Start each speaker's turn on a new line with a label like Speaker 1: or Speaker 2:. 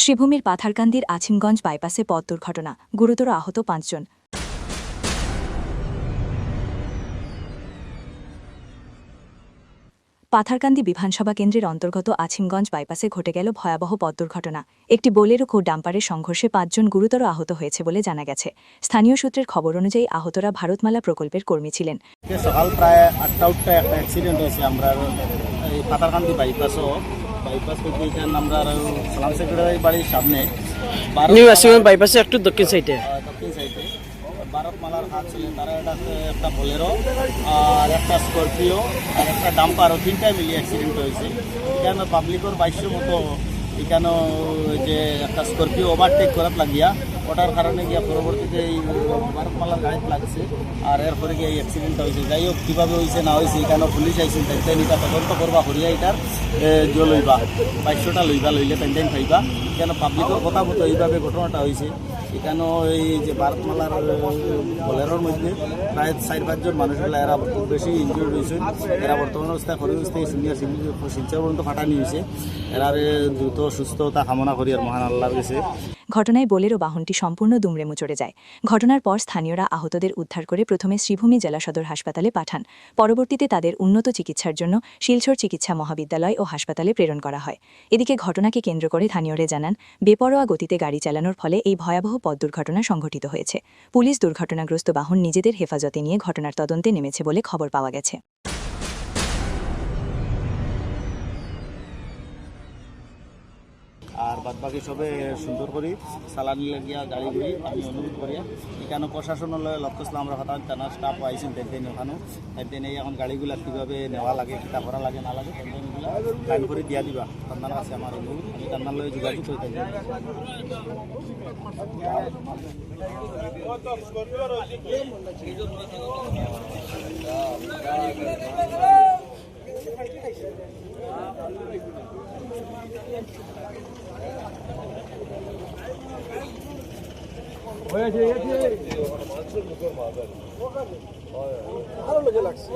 Speaker 1: শ্রীভূমির পাথারকান্দির আছিমগঞ্জ বাইপাসে পথ দুর্ঘটনা, গুরুতর আহত ৫ জন। পাথারকান্দি বিধানসভা কেন্দ্রের অন্তর্গত আছিমগঞ্জ বাইপাসে ঘটে গেল ভয়াবহ পথ দুর্ঘটনা। একটি বোলেরো ও ডাম্পারের সংঘর্ষে ৫ জন গুরুতর আহত হয়েছে বলে জানা গেছে। স্থানীয় সূত্রের খবর অনুযায়ী আহতরা ভারতমালা প্রকল্পের কর্মী ছিলেন।
Speaker 2: সকাল প্রায় ৮টা একটা অ্যাক্সিডেন্ট হয়েছে। আমরা এই পাথারকান্দি বাইপাস করতে এখানে আমরা সালাম সেক্রেটারি বাড়ির সামনে
Speaker 3: বাইপাসে একটু দক্ষিণ সাইডে
Speaker 2: ভারতমালার হাত ছিলেন। তারা একটা বোলেরো আর একটা স্করপিও আর একটা ডাম্পারও, তিনটায় মিলিয়ে অ্যাক্সিডেন্ট হয়েছে। এখানে পাবলিকের ২২০০ মতো এখানে যে একটা স্করপিও ওভারটেক করার লাগিয়া ওটার কারণে গিয়া পরবর্তীতে এই ভারতমালার গাড়িতে লাগছে আর এরপরে গিয়ে এই অ্যাক্সিডেন্টটা হয়েছে। যাই হোক, কীভাবে হয়েছে না হয়েছে এখানে পুলিশ আইসেন, তাই এটা তদন্ত করবা হরিয়া এটার লইবা ২২০০টা লইলে তাই খাইবা। কেন পাবলিকের কথা মতো এইভাবে ঘটনাটা হয়েছে। এখানেও এই যে ভারতমালার বোলেরোর মধ্যে প্রায় ৪-৫ জন মানুষ হলে এরা খুব বেশি ইনজুর্ড হয়েছে। এরা বর্তমান অবস্থায় খরচ থেকে সিনিয়র শিলচর পর্যন্ত ফাটানি হয়েছে। এরা দ্রুত সুস্থতা কামনা করি আর মহান আল্লাহর কাছে।
Speaker 1: ঘটনায় বোলেরো বাহনটি সম্পূর্ণ দুমড়ে মুচড়ে যায়। ঘটনার পর স্থানীয়রা আহতদের উদ্ধার করে প্রথমে শ্রীভূমি জেলা সদর হাসপাতালে পাঠান। পরবর্তীতে তাদের উন্নত চিকিৎসার জন্য শিলচর চিকিৎসা মহাবিদ্যালয় ও হাসপাতালে প্রেরণ করা হয়। এদিকে ঘটনাকে কেন্দ্র করে স্থানীয়রা জানান, বেপরোয়া গতিতে গাড়ি চালানোর ফলে এই ভয়াবহ পথ দুর্ঘটনা সংঘটিত হয়েছে। পুলিশ দুর্ঘটনাগ্রস্ত বাহন নিজেদের হেফাজতে নিয়ে ঘটনার তদন্তে নেমেছে বলে খবর পাওয়া গেছে।
Speaker 2: আর বাদবাকি সবে সুন্দর করি সালানি লাগিয়া গাড়ি ঘুরি আমি অনুরোধ করি। এখানে প্রশাসন লক্ষ্যস্থল আমরা হঠাৎ থানার স্টাফ আইসেন তেন ওখানেও তেন এখন গাড়িগুলা কীভাবে নেওয়া লাগে, কিতা করা লাগে না লাগে তেনগুলা লাইন করে দিয়া দিবা। তার আছে আমার অনুরোধ, আমি তার লগে যোগাযোগ করি থাকি। ভালো লাগছে।